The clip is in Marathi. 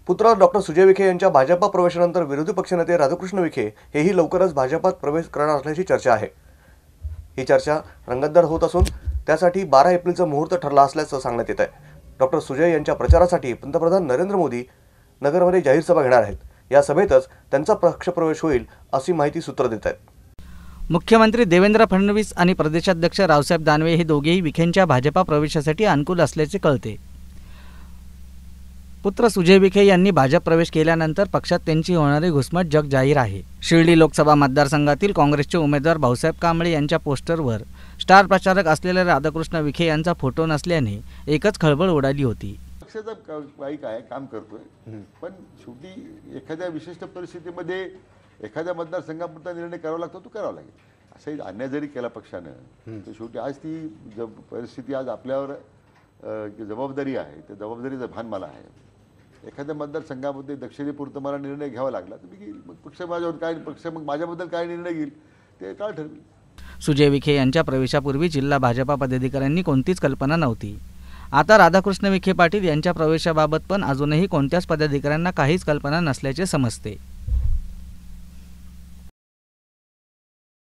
पुत्र डॉक्टर सुजय विखे यांच्या भाजपा प्रवेशानंतर विरोधी पक्षनेते राधाकृष्ण विखे हेही लवकरच भाजपात प्रवेश करणार असल्याची चर्चा आहे। ही चर्चा रंगतदार होत असून त्यासाठी 12 एप्रिलचा मुहूर्त ठरला असल्याचं सांगण्यात येत आहे। डॉक्टर सुजय यांच्या प्रचारासाठी पंतप्रधान नरेंद्र मोदी नगरमध्ये जाहीर सभा घेणार आहेत। या सभेतच त्यांचा पक्षप्रवेश होईल अशी माहिती सूत्र देत आहेत। मुख्यमंत्री देवेंद्र फडणवीस आणि प्रदेशाध्यक्ष रावसाहेब दानवे हे दोघेही विखेंच्या भाजपा प्रवेशासाठी अनुकूल असल्याचे कळते। पुत्र सुजय विखे यांनी भाजप प्रवेश केल्यानंतर पक्षात त्यांची होणारी घुसमट जग जाहीर आहे। शिर्डी लोकसभा मतदारसंघातील काँग्रेसचे उमेदवार भाऊसाहेब कांबळे यांच्या पोस्टरवर स्टार प्रचारक असलेल्या राधाकृष्ण विखे यांचा फोटो नसल्याने एकच खळबळ उडाली होती। पक्षाचा काही काय काम करतोय, पण शेवटी एखाद्या विशिष्ट परिस्थितीमध्ये एखाद्या मतदारसंघापुरता निर्णय करावा लागतो तो करावा लागेल। असंही अन्याय जरी केला पक्षानं तर शेवटी आज ती परिस्थिती आज आपल्यावर जबाबदारी आहे, त्या जबाबदारीचं भान मला आहे। एखाद्या मतदारसंघामध्ये दक्षिणेपुरतं मला निर्णय घ्यावा लागला तर मी घेईल, मग पक्ष मग माझ्याबद्दल काय निर्णय घेईल ते काळ ठरवेल। सुजय विखे यांच्या प्रवेशापूर्वी जिल्हा भाजपा पदाधिकाऱ्यांनी कोणतीच कल्पना नव्हती। आता राधाकृष्ण विखे पाटील यांच्या प्रवेशाबाबत पण अजूनही कोणत्याच पदाधिकाऱ्यांना काहीच कल्पना नसल्याचे समजते।